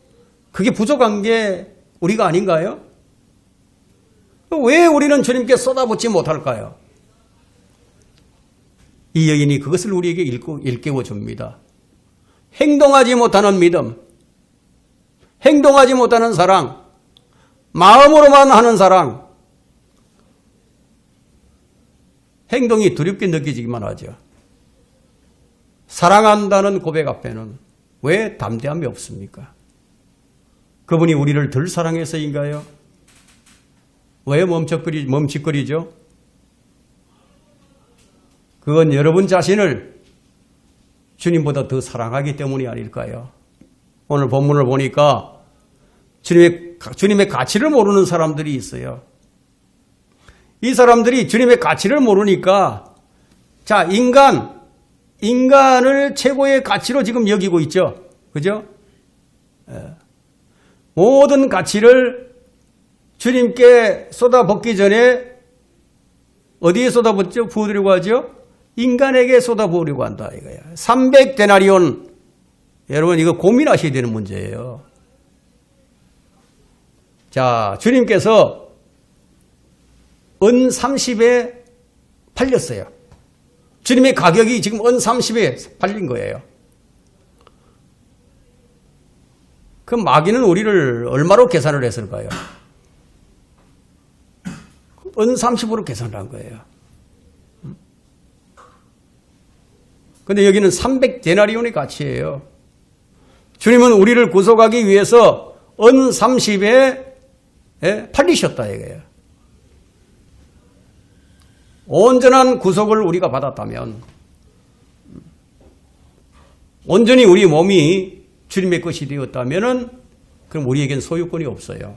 그게 부족한 게 우리가 아닌가요? 왜 우리는 주님께 쏟아붓지 못할까요? 이 여인이 그것을 우리에게 일깨워 줍니다. 행동하지 못하는 믿음, 행동하지 못하는 사랑, 마음으로만 하는 사랑, 행동이 두렵게 느껴지기만 하죠. 사랑한다는 고백 앞에는 왜 담대함이 없습니까? 그분이 우리를 덜 사랑해서인가요? 왜 멈칫거리죠? 그건 여러분 자신을 주님보다 더 사랑하기 때문이 아닐까요? 오늘 본문을 보니까 주님의 가치를 모르는 사람들이 있어요. 이 사람들이 주님의 가치를 모르니까, 자, 인간을 최고의 가치로 지금 여기고 있죠. 그죠? 모든 가치를 주님께 쏟아붓기 전에 어디에 쏟아붓죠? 부으려고 하죠? 인간에게 쏟아부으려고 한다 이거야. 300데나리온. 여러분 이거 고민하셔야 되는 문제예요. 자, 주님께서 은 30에 팔렸어요. 주님의 가격이 지금 은 30에 팔린 거예요. 그 마귀는 우리를 얼마로 계산을 했을까요? 은 30으로 계산을 한 거예요. 근데 여기는 300데나리온의 가치예요. 주님은 우리를 구속하기 위해서 은 30에 팔리셨다 이거예요. 온전한 구속을 우리가 받았다면, 온전히 우리 몸이 주님의 것이 되었다면 그럼 우리에겐 소유권이 없어요.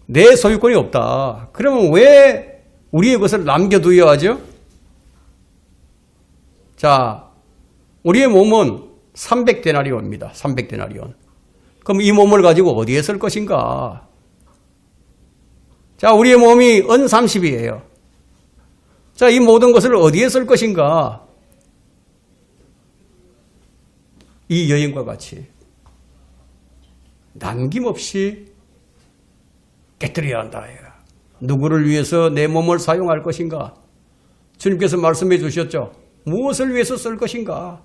내 소유권이 없다. 그러면 왜 우리의 것을 남겨두어야 하죠? 자, 우리의 몸은 300데나리온입니다. 300데나리온. 그럼 이 몸을 가지고 어디에 쓸 것인가? 자, 우리의 몸이 은 30이에요. 자, 이 모든 것을 어디에 쓸 것인가? 이 여인과 같이 남김없이 깨뜨려야 한다. 누구를 위해서 내 몸을 사용할 것인가? 주님께서 말씀해 주셨죠. 무엇을 위해서 쓸 것인가?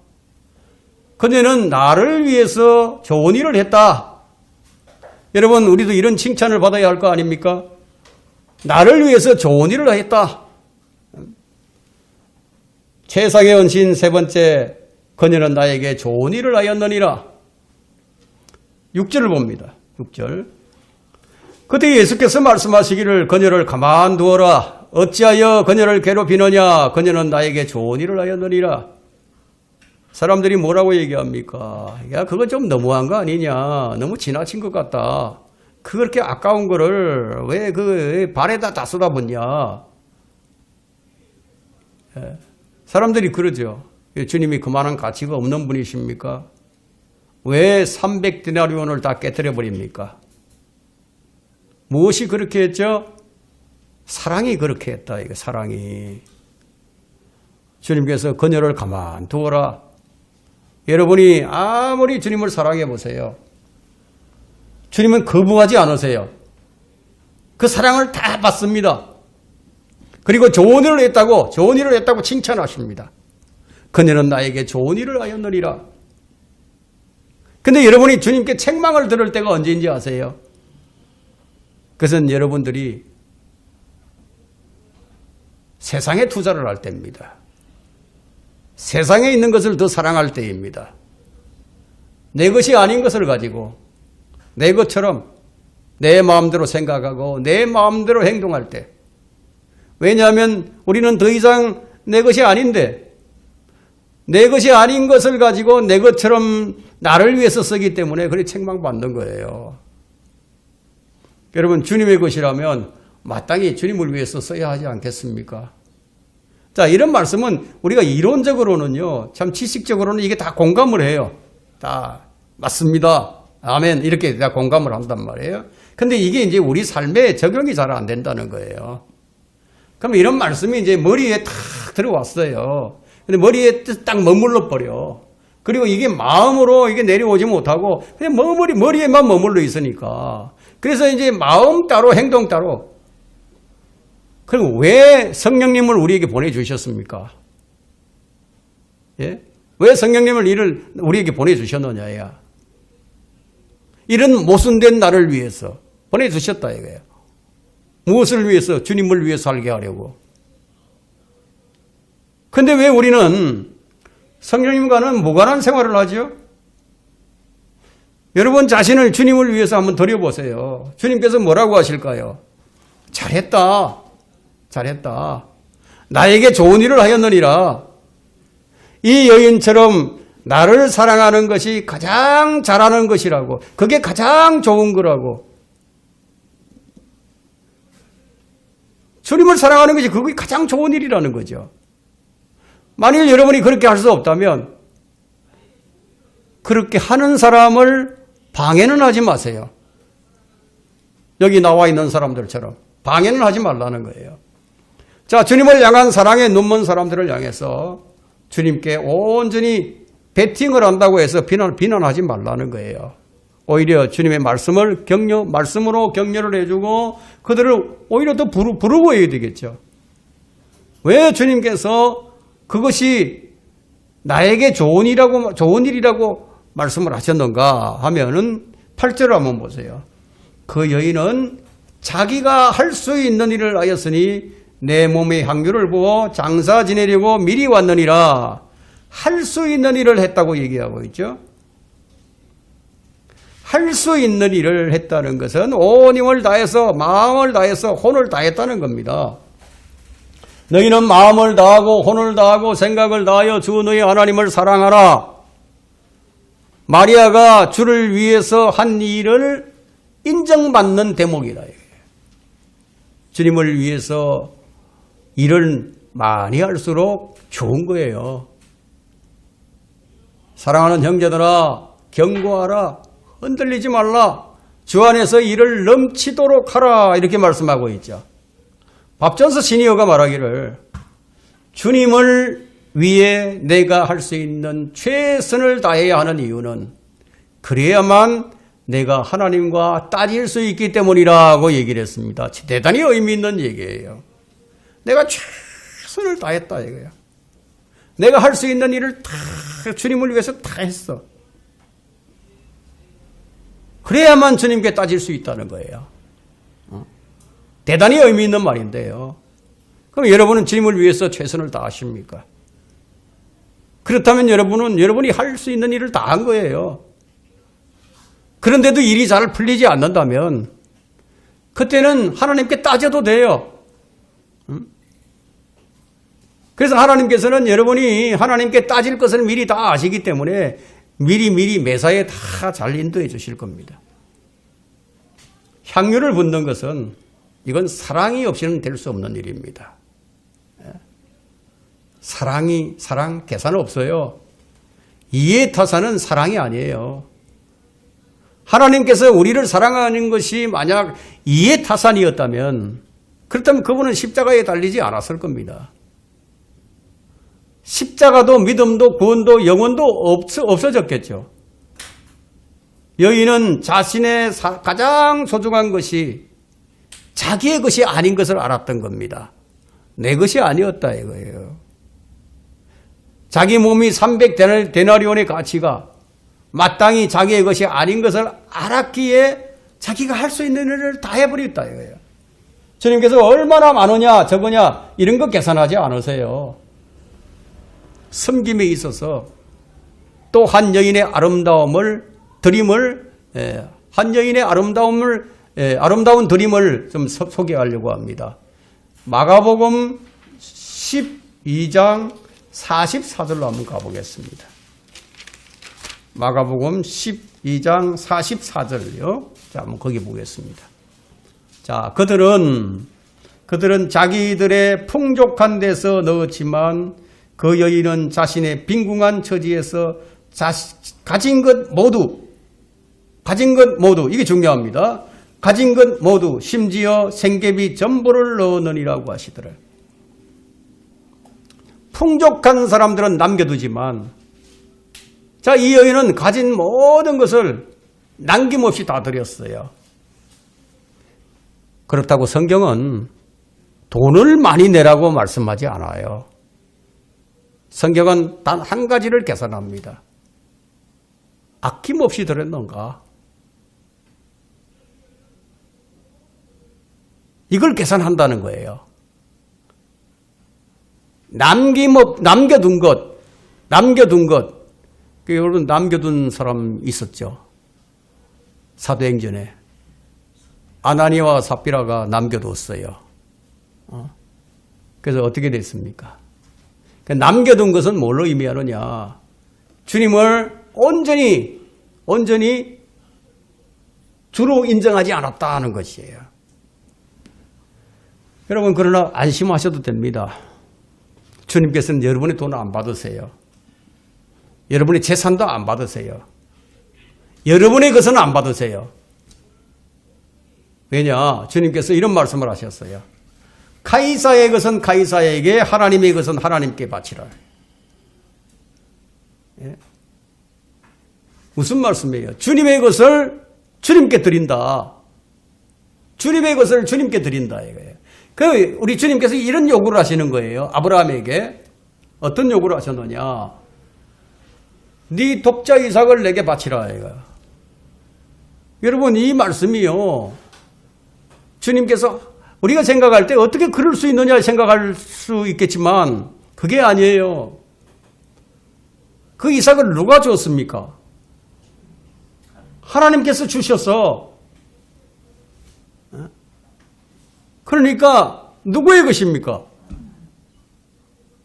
그녀는 나를 위해서 좋은 일을 했다. 여러분, 우리도 이런 칭찬을 받아야 할 거 아닙니까? 나를 위해서 좋은 일을 했다. 최상의 헌신 세 번째, 그녀는 나에게 좋은 일을 하였느니라. 6절을 봅니다. 6절. 그때 예수께서 말씀하시기를 그녀를 가만두어라. 어찌하여 그녀를 괴롭히느냐. 그녀는 나에게 좋은 일을 하였느니라. 사람들이 뭐라고 얘기합니까? 야, 그거 좀 너무한 거 아니냐. 너무 지나친 것 같다. 그렇게 아까운 거를 왜 그 발에다 다 쏟아붓냐. 사람들이 그러죠. 주님이 그만한 가치가 없는 분이십니까? 왜 300데나리온을 다 깨뜨려 버립니까? 무엇이 그렇게 했죠? 사랑이 그렇게 했다. 이거 사랑이. 주님께서 그녀를 가만두어라. 여러분이 아무리 주님을 사랑해 보세요. 주님은 거부하지 않으세요. 그 사랑을 다 받습니다. 그리고 좋은 일을 했다고 칭찬하십니다. 그녀는 나에게 좋은 일을 하였느니라. 근데 여러분이 주님께 책망을 들을 때가 언제인지 아세요? 그것은 여러분들이 세상에 투자를 할 때입니다. 세상에 있는 것을 더 사랑할 때입니다. 내 것이 아닌 것을 가지고 내 것처럼 내 마음대로 생각하고 내 마음대로 행동할 때. 왜냐하면 우리는 더 이상 내 것이 아닌데 내 것이 아닌 것을 가지고 내 것처럼 나를 위해서 쓰기 때문에 그렇게 책망받는 거예요. 여러분, 주님의 것이라면 마땅히 주님을 위해서 써야 하지 않겠습니까? 자, 이런 말씀은 우리가 이론적으로는요, 참 지식적으로는 이게 다 공감을 해요. 다 맞습니다. 아멘. 이렇게 다 공감을 한단 말이에요. 근데 이게 이제 우리 삶에 적용이 잘 안 된다는 거예요. 그럼 이런 말씀이 이제 머리에 탁 들어왔어요. 근데 머리에 딱 머물러 버려. 그리고 이게 마음으로 이게 내려오지 못하고 그냥 머리에만 머물러 있으니까. 그래서 이제 마음 따로 행동 따로. 그리고 왜 성령님을 우리에게 보내주셨습니까? 예? 왜 성령님을 우리에게 보내주셨느냐야. 이런 모순된 나를 위해서 보내주셨다 이거예요. 무엇을 위해서? 주님을 위해서 살게 하려고. 근데 왜 우리는 성령님과는 무관한 생활을 하죠? 여러분 자신을 주님을 위해서 한번 드려보세요. 주님께서 뭐라고 하실까요? 잘했다. 잘했다. 나에게 좋은 일을 하였느니라. 이 여인처럼 나를 사랑하는 것이 가장 잘하는 것이라고. 그게 가장 좋은 거라고. 주님을 사랑하는 것이 그게 가장 좋은 일이라는 거죠. 만일 여러분이 그렇게 할 수 없다면 그렇게 하는 사람을 방해는 하지 마세요. 여기 나와 있는 사람들처럼 방해는 하지 말라는 거예요. 자, 주님을 향한 사랑의 눈먼 사람들을 향해서 주님께 온전히 베팅을 한다고 해서 비난하지 말라는 거예요. 오히려 주님의 말씀으로 격려를 해주고 그들을 오히려 더 부르고해야 되겠죠. 왜 주님께서 그것이 나에게 좋은 일이라고 말씀을 하셨는가 하면은 8절을 한번 보세요. 그 여인은 자기가 할 수 있는 일을 하였으니 내 몸의 향유를 부어 장사 지내려고 미리 왔느니라. 할 수 있는 일을 했다고 얘기하고 있죠. 할 수 있는 일을 했다는 것은 온 힘을 다해서 마음을 다해서 혼을 다했다는 겁니다. 너희는 마음을 다하고 혼을 다하고 생각을 다하여 주 너희 하나님을 사랑하라. 마리아가 주를 위해서 한 일을 인정받는 대목이다. 주님을 위해서 일을 많이 할수록 좋은 거예요. 사랑하는 형제들아, 경고하라. 흔들리지 말라. 주 안에서 일을 넘치도록 하라. 이렇게 말씀하고 있죠. 밥전서 시니어가 말하기를 주님을 위해 내가 할 수 있는 최선을 다해야 하는 이유는 그래야만 내가 하나님과 따질 수 있기 때문이라고 얘기를 했습니다. 대단히 의미 있는 얘기예요. 내가 최선을 다했다 이거예요. 내가 할 수 있는 일을 다 주님을 위해서 다 했어. 그래야만 주님께 따질 수 있다는 거예요. 대단히 의미 있는 말인데요. 그럼 여러분은 주님을 위해서 최선을 다하십니까? 그렇다면 여러분이 할 수 있는 일을 다 한 거예요. 그런데도 일이 잘 풀리지 않는다면 그때는 하나님께 따져도 돼요. 그래서 하나님께서는 여러분이 하나님께 따질 것을 미리 다 아시기 때문에 미리 매사에 다 잘 인도해 주실 겁니다. 향유를 붓는 것은 이건 사랑이 없이는 될 수 없는 일입니다. 사랑 계산 없어요. 이해타산은 사랑이 아니에요. 하나님께서 우리를 사랑하는 것이 만약 이해타산이었다면 그렇다면 그분은 십자가에 달리지 않았을 겁니다. 십자가도 믿음도 구원도 영혼도 없어졌겠죠. 여인은 자신의 가장 소중한 것이 자기의 것이 아닌 것을 알았던 겁니다. 내 것이 아니었다 이거예요. 자기 몸이 300데나리온의 가치가 마땅히 자기의 것이 아닌 것을 알았기에 자기가 할 수 있는 일을 다 해버렸다 이거예요. 주님께서 얼마나 많으냐 적으냐 이런 거 계산하지 않으세요. 섬김에 있어서 또 한 여인의 아름다운 드림을 좀 소개하려고 합니다. 마가복음 12장 44절로 한번 가보겠습니다. 마가복음 12장 44절요. 자, 한번 거기 보겠습니다. 자, 그들은 자기들의 풍족한 데서 넣었지만 그 여인은 자신의 빈궁한 처지에서 가진 것 모두 이게 중요합니다. 가진 것 모두 심지어 생계비 전부를 넣느니라고 하시더라. 풍족한 사람들은 남겨두지만 자, 이 여인은 가진 모든 것을 남김없이 다 드렸어요. 그렇다고 성경은 돈을 많이 내라고 말씀하지 않아요. 성경은 단 한 가지를 계산합니다. 아낌없이 드렸는가? 이걸 계산한다는 거예요. 남겨둔 것. 여러분 남겨둔 사람 있었죠. 사도행전에 아나니아와 삽비라가 남겨뒀어요. 그래서 어떻게 됐습니까? 남겨둔 것은 뭘로 의미하느냐? 주님을 온전히 주로 인정하지 않았다는 것이에요. 여러분 그러나 안심하셔도 됩니다. 주님께서는 여러분의 돈을 안 받으세요. 여러분의 재산도 안 받으세요. 여러분의 것은 안 받으세요. 왜냐? 주님께서 이런 말씀을 하셨어요. 카이사의 것은 카이사에게, 하나님의 것은 하나님께 바치라. 예? 무슨 말씀이에요? 주님의 것을 주님께 드린다. 주님의 것을 주님께 드린다 이거예요. 그 우리 주님께서 이런 요구를 하시는 거예요. 아브라함에게 어떤 요구를 하셨느냐? 네 독자 이삭을 내게 바치라 이거. 여러분 이 말씀이요. 주님께서 우리가 생각할 때 어떻게 그럴 수 있느냐 생각할 수 있겠지만 그게 아니에요. 그 이삭을 누가 줬습니까? 하나님께서 주셔서. 그러니까 누구의 것입니까?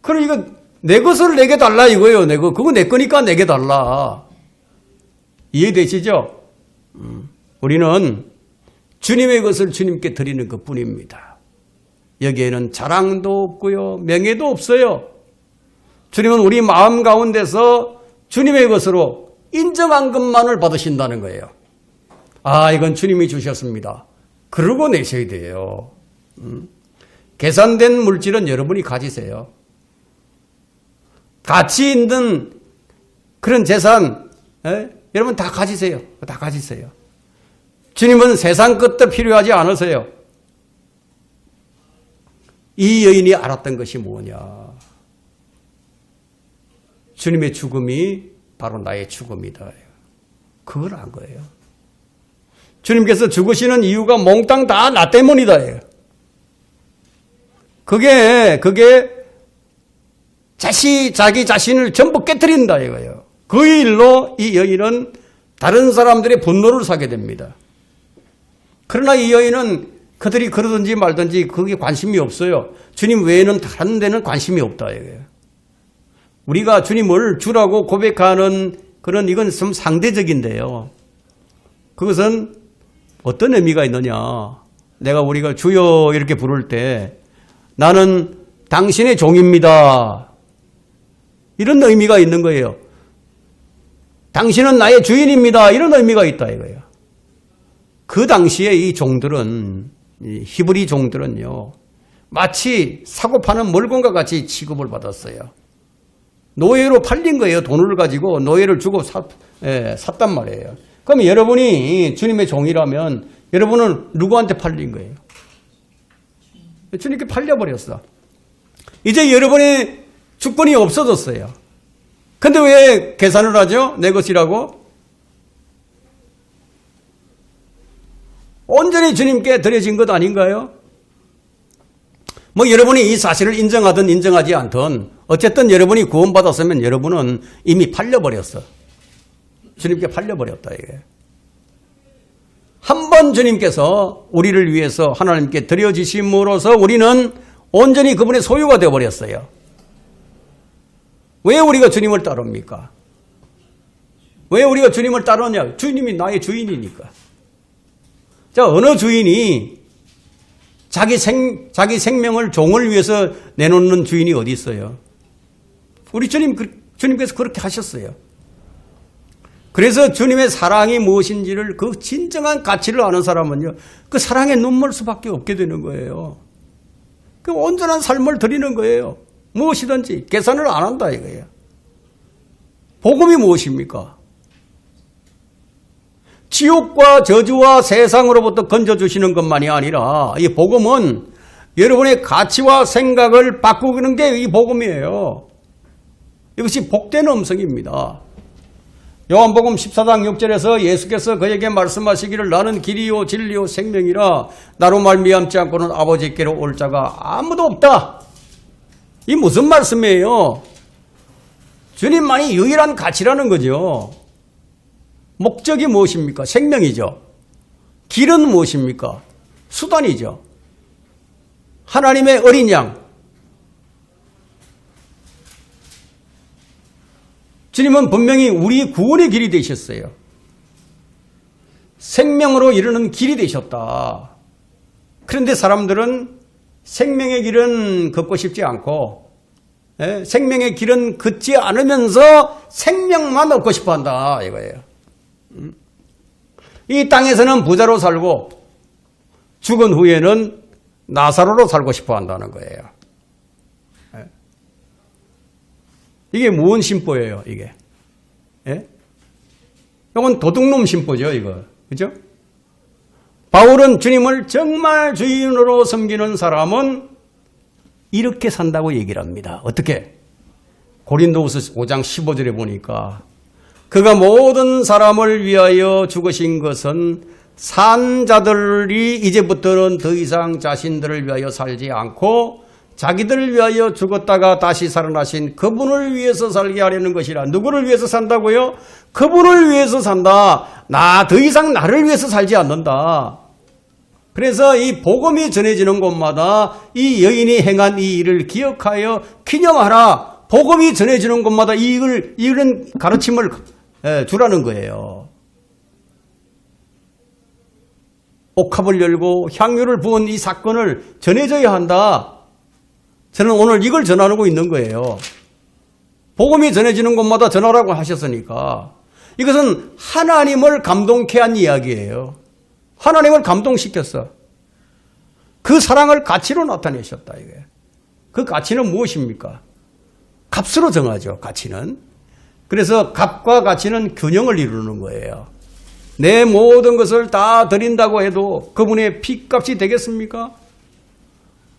그러니까 내 것을 내게 달라 이거예요. 그거 내 거니까 내게 달라. 이해되시죠? 우리는 주님의 것을 주님께 드리는 것뿐입니다. 여기에는 자랑도 없고요. 명예도 없어요. 주님은 우리 마음 가운데서 주님의 것으로 인정한 것만을 받으신다는 거예요. 아, 이건 주님이 주셨습니다. 그러고 내셔야 돼요. 계산된 물질은 여러분이 가지세요. 가치 있는 그런 재산, 여러분 다 가지세요. 다 가지세요. 주님은 세상 것도 필요하지 않으세요. 이 여인이 알았던 것이 뭐냐? 주님의 죽음이 바로 나의 죽음이다. 그걸 안 거예요. 주님께서 죽으시는 이유가 몽땅 다 나 때문이다. 그게 자기 자신을 전부 깨뜨린다 이거예요. 그 일로 이 여인은 다른 사람들의 분노를 사게 됩니다. 그러나 이 여인은 그들이 그러든지 말든지 그게 관심이 없어요. 주님 외에는 다른 데는 관심이 없다 이거예요. 우리가 주님을 주라고 고백하는 그런 이건 좀 상대적인데요. 그것은 어떤 의미가 있느냐. 우리가 주여 이렇게 부를 때 나는 당신의 종입니다. 이런 의미가 있는 거예요. 당신은 나의 주인입니다. 이런 의미가 있다 이거예요. 그 당시에 이 종들은, 이 히브리 종들은요, 마치 사고 파는 물건과 같이 취급을 받았어요. 노예로 팔린 거예요. 돈을 가지고 노예를 주고 샀단 말이에요. 그럼 여러분이 주님의 종이라면 여러분은 누구한테 팔린 거예요? 주님께 팔려버렸어. 이제 여러분의 주권이 없어졌어요. 근데 왜 계산을 하죠? 내 것이라고? 온전히 주님께 드려진 것 아닌가요? 여러분이 이 사실을 인정하든 인정하지 않든 어쨌든 여러분이 구원받았으면 여러분은 이미 팔려버렸어. 주님께 팔려버렸다 이게. 한 번 주님께서 우리를 위해서 하나님께 드려지심으로써 우리는 온전히 그분의 소유가 되어버렸어요. 왜 우리가 주님을 따릅니까? 왜 우리가 주님을 따르냐? 주님이 나의 주인이니까. 자, 어느 주인이 자기 생명을 종을 위해서 내놓는 주인이 어디 있어요? 우리 주님께서 그렇게 하셨어요. 그래서 주님의 사랑이 무엇인지를 그 진정한 가치를 아는 사람은요, 그 사랑의 눈물 수밖에 없게 되는 거예요. 그 온전한 삶을 드리는 거예요. 무엇이든지 계산을 안 한다 이거예요. 복음이 무엇입니까? 지옥과 저주와 세상으로부터 건져주시는 것만이 아니라 이 복음은 여러분의 가치와 생각을 바꾸는 게 이 복음이에요. 이것이 복된 음성입니다. 요한복음 14장 6절에서 예수께서 그에게 말씀하시기를 나는 길이요 진리요 생명이라 나로 말미암지 않고는 아버지께로 올 자가 아무도 없다. 이 무슨 말씀이에요? 주님만이 유일한 가치라는 거죠. 목적이 무엇입니까? 생명이죠. 길은 무엇입니까? 수단이죠. 하나님의 어린 양. 주님은 분명히 우리 구원의 길이 되셨어요. 생명으로 이르는 길이 되셨다. 그런데 사람들은 생명의 길은 걷고 싶지 않고 생명의 길은 걷지 않으면서 생명만 얻고 싶어 한다 이거예요. 이 땅에서는 부자로 살고 죽은 후에는 나사로로 살고 싶어 한다는 거예요. 이게 무슨 심보예요, 이게? 예? 이건 도둑놈 심보죠, 이거. 그죠? 바울은 주님을 정말 주인으로 섬기는 사람은 이렇게 산다고 얘기를 합니다. 어떻게? 고린도후서 5장 15절에 보니까 그가 모든 사람을 위하여 죽으신 것은 산 자들이 이제부터는 더 이상 자신들을 위하여 살지 않고 자기들을 위하여 죽었다가 다시 살아나신 그분을 위해서 살게 하려는 것이라. 누구를 위해서 산다고요? 그분을 위해서 산다. 나 더 이상 나를 위해서 살지 않는다. 그래서 이 복음이 전해지는 곳마다 이 여인이 행한 이 일을 기억하여 기념하라. 복음이 전해지는 곳마다 이런 가르침을 주라는 거예요. 옥합을 열고 향유를 부은 이 사건을 전해져야 한다. 저는 오늘 이걸 전하고 있는 거예요. 복음이 전해지는 곳마다 전하라고 하셨으니까 이것은 하나님을 감동케 한 이야기예요. 하나님을 감동시켰어. 그 사랑을 가치로 나타내셨다. 이게. 그 가치는 무엇입니까? 값으로 정하죠. 가치는. 그래서 값과 가치는 균형을 이루는 거예요. 내 모든 것을 다 드린다고 해도 그분의 피값이 되겠습니까?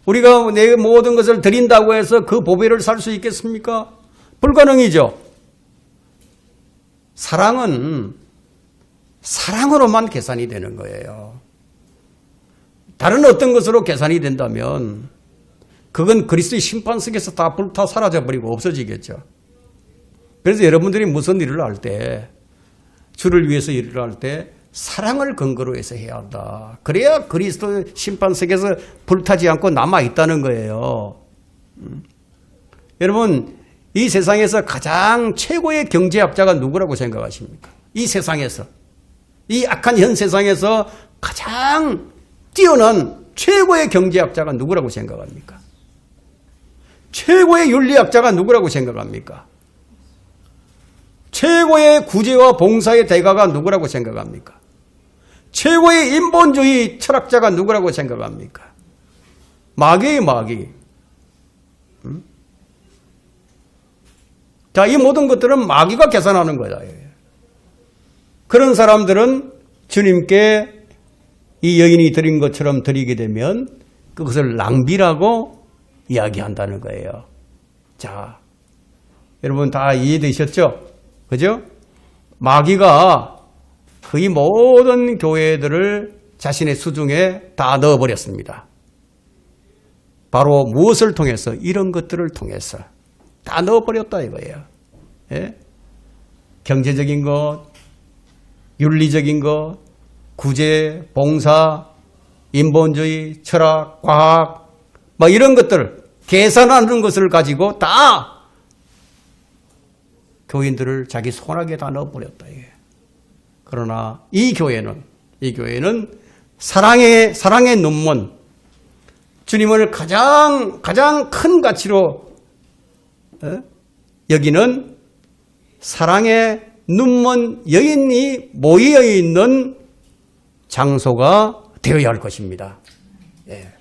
우리가 내 모든 것을 드린다고 해서 그 보배를 살 수 있겠습니까? 불가능이죠. 사랑은 사랑으로만 계산이 되는 거예요. 다른 어떤 것으로 계산이 된다면 그건 그리스도의 심판 속에서 다 불타 사라져버리고 없어지겠죠. 그래서 여러분들이 무슨 일을 할 때, 주를 위해서 일을 할 때 사랑을 근거로 해서 해야 한다. 그래야 그리스도 심판 속에서 불타지 않고 남아있다는 거예요. 여러분, 이 세상에서 가장 최고의 경제학자가 누구라고 생각하십니까? 이 세상에서. 이 악한 현 세상에서 가장 뛰어난 최고의 경제학자가 누구라고 생각합니까? 최고의 윤리학자가 누구라고 생각합니까? 최고의 구제와 봉사의 대가가 누구라고 생각합니까? 최고의 인본주의 철학자가 누구라고 생각합니까? 마귀예요, 마귀. 자, 이 모든 것들은 마귀가 계산하는 거다. 그런 사람들은 주님께 이 여인이 드린 것처럼 드리게 되면 그것을 낭비라고 이야기한다는 거예요. 자, 여러분 다 이해되셨죠? 그죠? 마귀가 거의 모든 교회들을 자신의 수중에 다 넣어버렸습니다. 바로 무엇을 통해서? 이런 것들을 통해서 다 넣어버렸다 이거예요. 예? 경제적인 것, 윤리적인 것, 구제, 봉사, 인본주의, 철학, 과학, 뭐 이런 것들, 계산하는 것을 가지고 다 교인들을 자기 손아귀에 다 넣어버렸다. 이게. 그러나 이 교회는 사랑의 눈먼, 주님을 가장 큰 가치로 여기는 사랑의 눈먼 여인이 모여 있는 장소가 되어야 할 것입니다. 예.